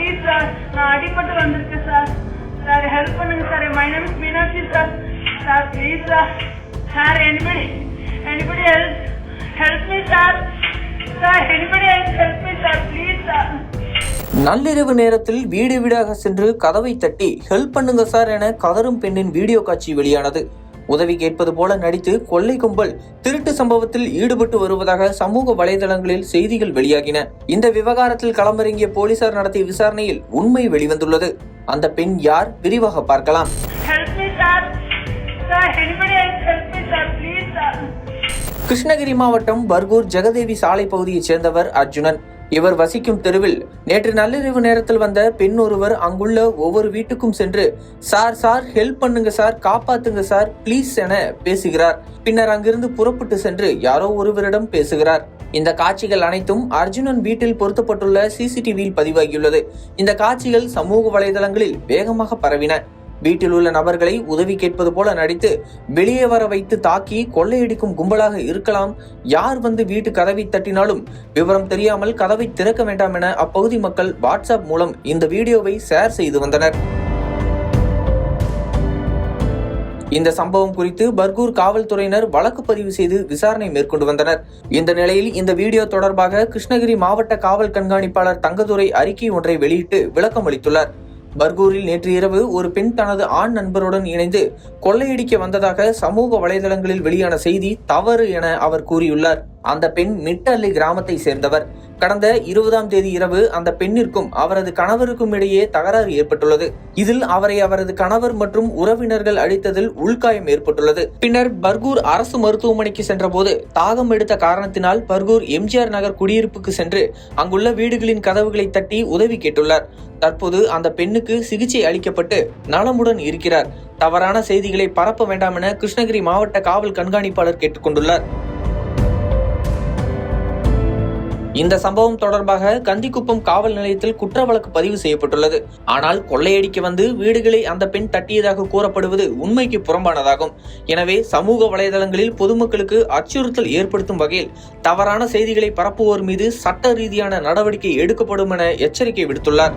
Please sir, நான் அடிபட்டு வந்திருக்கேன் சார். சார் ஹெல்ப் பண்ணுங்க sir. My name is Meenakshi sir. Sir please sir. Sir anybody help me sir. Sir anybody help me sir, please sir. நள்ளிரவு நேரத்தில் வீடு வீடாக சென்று கதவை தட்டி ஹெல்ப் பண்ணுங்க சார் என கதறும் பெண்ணின் வீடியோ காட்சி வெளியானது. உதவி கேட்பது போல நடித்து கொள்ளை கும்பல் திருட்டு சம்பவத்தில் ஈடுபட்டு வருவதாக சமூக வலைதளங்களில் செய்திகள் வெளியாகின. இந்த விவகாரத்தில் களமிறங்கிய போலீசார் நடத்திய விசாரணையில் உண்மை வெளிவந்துள்ளது. அந்த பெண் யார், விரிவாக பார்க்கலாம். கிருஷ்ணகிரி மாவட்டம் பர்கூர் ஜெகதேவி சாலை பகுதியைச் சேர்ந்தவர் அர்ஜுனன். இவர் வசிக்கும் தெருவில் நேற்று நள்ளிரவு நேரத்தில் வந்த பெண் ஒருவர் அங்குள்ள ஒவ்வொரு வீட்டுக்கும் சென்று சார் ஹெல்ப் பண்ணுங்க சார், காப்பாத்துங்க சார் ப்ளீஸ் என பேசுகிறார். பின்னர் அங்கிருந்து புறப்பட்டு சென்று யாரோ ஒருவரிடம் பேசுகிறார். இந்த காட்சிகள் அனைத்தும் அர்ஜுனன் வீட்டில் பொருத்தப்பட்டுள்ள சிசிடிவியில் பதிவாகியுள்ளது. இந்த காட்சிகள் சமூக வலைதளங்களில் வேகமாக பரவின. வீட்டில் உள்ள நபர்களை உதவி கேட்பது போல நடித்து வெளியே வர வைத்து தாக்கி கொள்ளையடிக்கும் கும்பலாக இருக்கலாம். யார் வந்து வீட்டு கதவை தட்டினாலும் விவரம் தெரியாமல் கதவை திறக்க வேண்டாம் என அப்பகுதி மக்கள் வாட்ஸ்அப் மூலம் இந்த வீடியோவை ஷேர் செய்து வந்தனர். இந்த சம்பவம் குறித்து பர்கூர் காவல்துறையினர் வழக்கு பதிவு செய்து விசாரணை மேற்கொண்டு வந்தனர். இந்த நிலையில் இந்த வீடியோ தொடர்பாக கிருஷ்ணகிரி மாவட்ட காவல் கண்காணிப்பாளர் தங்கதுரை அறிக்கை ஒன்றை வெளியிட்டு விளக்கம் அளித்துள்ளார். பர்கூரில் நேற்று இரவு ஒரு பெண் தனது ஆண் நண்பருடன் இணைந்து கொள்ளையடிக்க வந்ததாக சமூக வலைதளங்களில் வெளியான செய்தி தவறு என அவர் கூறியுள்ளார். அந்த பெண் மிட்டள்ளி கிராமத்தை சேர்ந்தவர். கடந்த 20ஆம் தேதி இரவு அந்த பெண்ணிற்கும் அவரது கணவருக்கும் இடையே தகராறு ஏற்பட்டுள்ளது. இதில் அவரை அவரது கணவர் மற்றும் உறவினர்கள் அடித்ததில் உள்காயம் ஏற்பட்டுள்ளது. பின்னர் பர்கூர் அரசு மருத்துவமனைக்கு சென்றபோது தாகம் எடுத்த காரணத்தினால் பர்கூர் எம்ஜிஆர் நகர் குடியிருப்புக்கு சென்று அங்குள்ள வீடுகளின் கதவுகளை தட்டி உதவி கேட்டுள்ளார். தற்போது அந்த பெண்ணுக்கு சிகிச்சை அளிக்கப்பட்டு நலமுடன் இருக்கிறார். தவறான செய்திகளை பரப்ப வேண்டாம் என கிருஷ்ணகிரி மாவட்ட காவல் கண்காணிப்பாளர் கேட்டுக்கொண்டுள்ளார். இந்த சம்பவம் தொடர்பாக கந்திக்குப்பம் காவல் நிலையத்தில் குற்ற வழக்கு பதிவு செய்யப்பட்டுள்ளது. ஆனால் கொள்ளையடிக்க வந்து வீடுகளை அந்த பெண் தட்டியதாக கூறப்படுவது உண்மைக்கு புறம்பானதாகும். எனவே சமூக வலைதளங்களில் பொதுமக்களுக்கு அச்சுறுத்தல் ஏற்படுத்தும் வகையில் தவறான செய்திகளை பரப்புவோர் மீது சட்ட ரீதியான நடவடிக்கை எடுக்கப்படும் என எச்சரிக்கை விடுத்துள்ளார்.